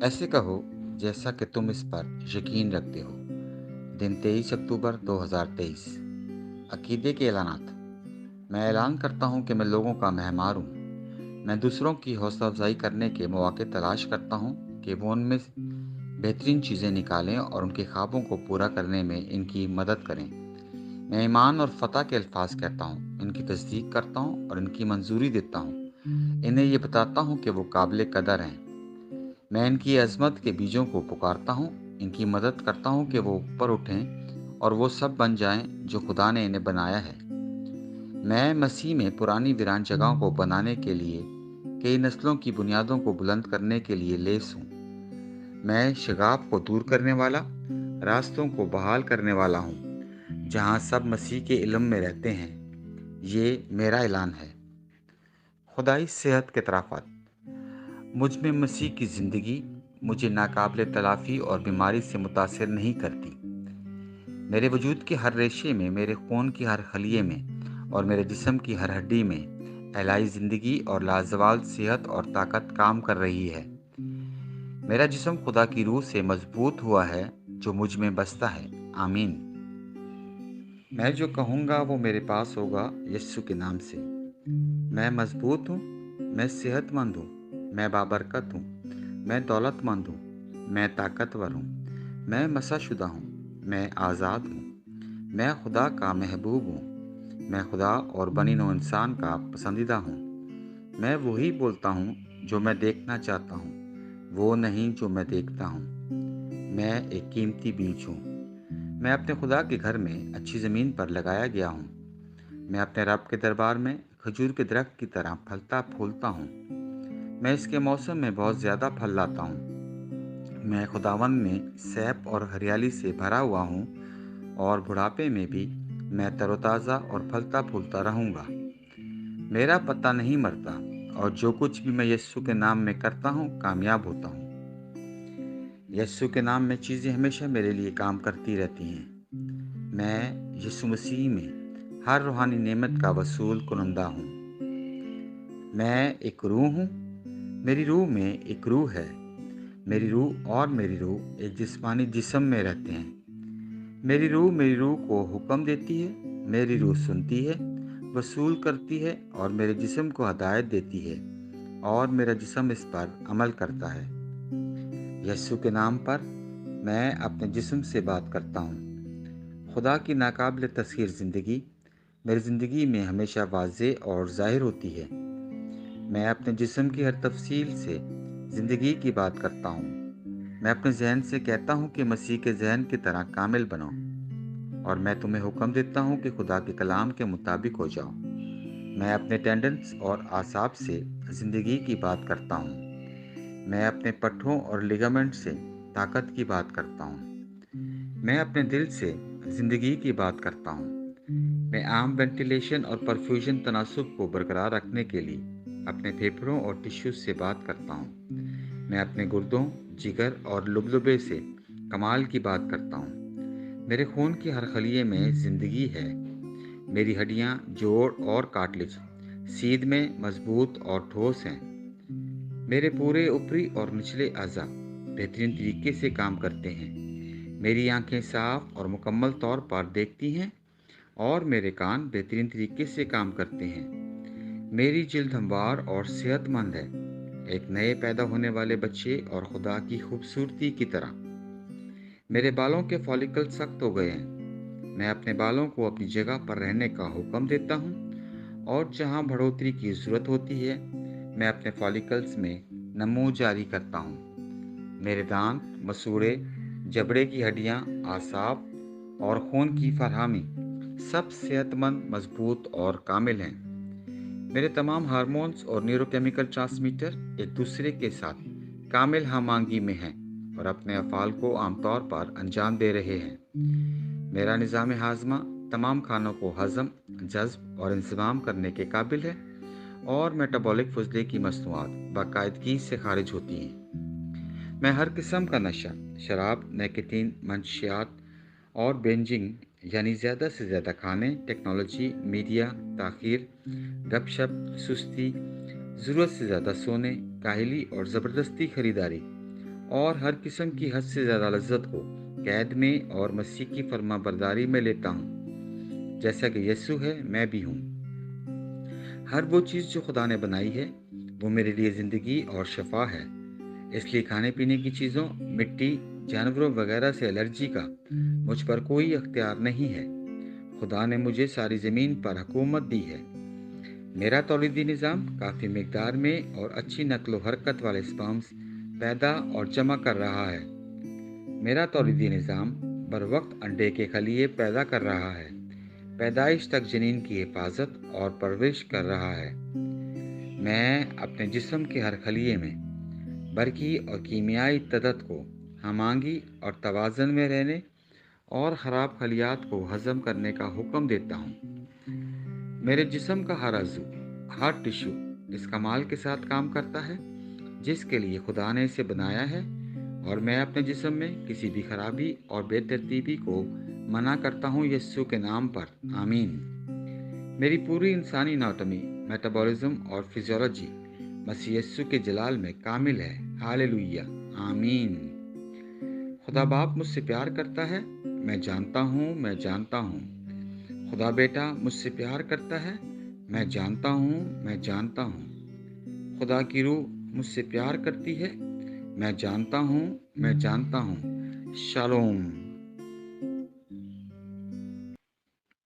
ऐसे कहो जैसा कि तुम इस पर यकीन रखते हो। दिन 23 अक्टूबर 2023। अकीदे के ऐलानात। मैं ऐलान करता हूँ कि मैं लोगों का महमार हूँ। मैं दूसरों की हौसला अफजाई करने के मौके तलाश करता हूँ कि वो उनमें बेहतरीन चीज़ें निकालें और उनके ख्वाबों को पूरा करने में इनकी मदद करें। मैं ईमान और फतह के अल्फाज कहता हूँ, इनकी तस्दीक करता हूँ और इनकी मंजूरी देता हूँ। इन्हें ये बताता हूँ कि वो काबिल कदर हैं। मैं इनकी अज़मत के बीजों को पुकारता हूँ, इनकी मदद करता हूँ कि वो ऊपर उठें और वो सब बन जाएं जो खुदा ने इन्हें बनाया है। मैं मसीह में पुरानी वीरान जगहों को बनाने के लिए, कई नस्लों की बुनियादों को बुलंद करने के लिए लेस हूँ। मैं शगाफ को दूर करने वाला, रास्तों को बहाल करने वाला हूँ, जहाँ सब मसीह के इल्म में रहते हैं। ये मेरा ऐलान है। खुदाई सेहत के तराफात। मुझ में मसीह की ज़िंदगी मुझे नाकाबिले तलाफ़ी और बीमारी से मुतासिर नहीं करती। मेरे वजूद के हर रेशे में, मेरे खून की हर खलिए में और मेरे जिस्म की हर हड्डी में इलाही ज़िंदगी और लाजवाल सेहत और ताकत काम कर रही है। मेरा जिस्म खुदा की रूह से मजबूत हुआ है जो मुझ में बसता है। आमीन। मैं जो कहूँगा वो मेरे पास होगा यीशु के नाम से। मैं मजबूत हूँ, मैं सेहतमंद हूँ, मैं बाबरकत हूँ, मैं दौलतमंद हूँ, मैं ताकतवर हूँ, मैं मसाशुदा हूँ, मैं आज़ाद हूँ, मैं खुदा का महबूब हूँ, मैं खुदा और बनी नौ इंसान का पसंदीदा हूँ। मैं वही बोलता हूँ जो मैं देखना चाहता हूँ, वो नहीं जो मैं देखता हूँ। मैं एक कीमती बीज हूँ। मैं अपने खुदा के घर में अच्छी ज़मीन पर लगाया गया हूँ। मैं अपने रब के दरबार में खजूर के दरख्त की तरह फलता फूलता हूँ। मैं इसके मौसम में बहुत ज़्यादा फल लाता हूँ। मैं खुदावंद में सैफ और हरियाली से भरा हुआ हूँ और बुढ़ापे में भी मैं तरोताज़ा और फलता फूलता रहूँगा। मेरा पत्ता नहीं मरता और जो कुछ भी मैं यीशु के नाम में करता हूँ कामयाब होता हूँ। यीशु के नाम में चीज़ें हमेशा मेरे लिए काम करती रहती हैं। मैं यीशु मसीह में हर रूहानी नेमत का वसूल कुनंदा हूँ। मैं एक रूह हूँ। मेरी रूह में एक रूह है। मेरी रूह और मेरी रूह एक जिस्मानी जिस्म में रहते हैं। मेरी रूह को हुक्म देती है। मेरी रूह सुनती है, वसूल करती है और मेरे जिस्म को हदायत देती है और मेरा जिस्म इस पर अमल करता है। यीशु के नाम पर मैं अपने जिस्म से बात करता हूँ। खुदा की नाकाबिल तस्खीर ज़िंदगी मेरी ज़िंदगी में हमेशा वाज़े और ज़ाहिर होती है। मैं अपने जिस्म की हर तफसील से ज़िंदगी की बात करता हूँ। मैं अपने जहन से कहता हूँ कि मसीह के जहन की तरह कामिल बनो और मैं तुम्हें हुक्म देता हूँ कि खुदा के कलाम के मुताबिक हो जाओ। मैं अपने टेंडेंस और आसाब से ज़िंदगी की बात करता हूँ। मैं अपने पट्ठों और लिगामेंट से ताकत की बात करता हूँ। मैं अपने दिल से ज़िंदगी की बात करता हूँ। मैं आम वेंटिलेशन और परफ्यूजन तनासुब को बरकरार रखने के लिए अपने फेफड़ों और टिश्यूज से बात करता हूँ। मैं अपने गुर्दों, जिगर और लुबलुबे से कमाल की बात करता हूँ। मेरे खून की हर खलिए में ज़िंदगी है। मेरी हड्डियाँ, जोड़ और कार्टिलेज सीध में मजबूत और ठोस हैं। मेरे पूरे ऊपरी और निचले अज़ा बेहतरीन तरीके से काम करते हैं। मेरी आंखें साफ और मुकम्मल तौर पर देखती हैं और मेरे कान बेहतरीन तरीके से काम करते हैं। मेरी जिल्द हमवार और सेहतमंद है, एक नए पैदा होने वाले बच्चे और खुदा की खूबसूरती की तरह। मेरे बालों के फॉलिकल सख्त हो गए हैं। मैं अपने बालों को अपनी जगह पर रहने का हुक्म देता हूँ और जहाँ बढ़ोतरी की ज़रूरत होती है मैं अपने फॉलिकल्स में नमो जारी करता हूँ। मेरे दांत, मसूड़े, जबड़े की हड्डियाँ, आसाब और खून की फरहमी सब सेहतमंद, मजबूत और कामिल हैं। मेरे तमाम हार्मोन्स और न्यूरोकेमिकल ट्रांसमीटर एक दूसरे के साथ कामिल हमआहंगी में हैं और अपने अफ़ाल को आमतौर पर अंजाम दे रहे हैं। मेरा निज़ाम हाज़मा तमाम खानों को हज़म, जज़्ब और इंतज़ाम करने के काबिल है और मेटाबॉलिक फुजले की मसनूआत बाकायदगी से खारिज होती हैं। मैं हर किस्म का नशा, शराब, निकोटीन, मंशियात और बेंजिंग यानी ज़्यादा से ज़्यादा खाने, टेक्नोलॉजी, मीडिया, ताख़ीर, गपशप, सुस्ती, ज़रूरत से ज़्यादा सोने, काहली और ज़बरदस्ती खरीदारी اور ہر قسم کی حد سے زیادہ لذت کو قید میں اور مسیح کی فرما برداری میں لیتا ہوں۔ جیسا کہ یسوع ہے، میں بھی ہوں۔ ہر وہ چیز جو خدا نے بنائی ہے وہ میرے لیے زندگی اور شفا ہے۔ اس لیے کھانے پینے کی چیزوں، مٹی، جانوروں وغیرہ سے الرجی کا مجھ پر کوئی اختیار نہیں ہے۔ خدا نے مجھے ساری زمین پر حکومت دی ہے۔ میرا تولیدی نظام کافی مقدار میں اور اچھی نقل و حرکت والے سپرمز پیدا اور جمع کر رہا ہے۔ میرا تولیدی نظام بر وقت انڈے کے خلیے پیدا کر رہا ہے، پیدائش تک جنین کی حفاظت اور پرورش کر رہا ہے۔ میں اپنے جسم کے ہر خلیے میں برقی اور کیمیائی عدد کو ہم آہنگی اور توازن میں رہنے اور خراب خلیات کو ہضم کرنے کا حکم دیتا ہوں۔ میرے جسم کا ہر عضو، ہر ٹشو اس کمال کے ساتھ کام کرتا ہے جس کے لیے خدا نے اسے بنایا ہے، اور میں اپنے جسم میں کسی بھی خرابی اور بے ترتیبی کو منع کرتا ہوں یسوع کے نام پر، آمین۔ میری پوری انسانی اناٹمی، میٹابولزم اور فزیولوجی مسیح یسوع کے جلال میں کامل ہے، ہاللویہ، آمین۔ خدا باپ مجھ سے پیار کرتا ہے، میں جانتا ہوں، میں جانتا ہوں۔ خدا بیٹا مجھ سے پیار کرتا ہے، میں جانتا ہوں، میں جانتا ہوں۔ خدا کی روح مجھ سے پیار کرتی ہے، میں جانتا ہوں، میں جانتا ہوں۔ شالوم۔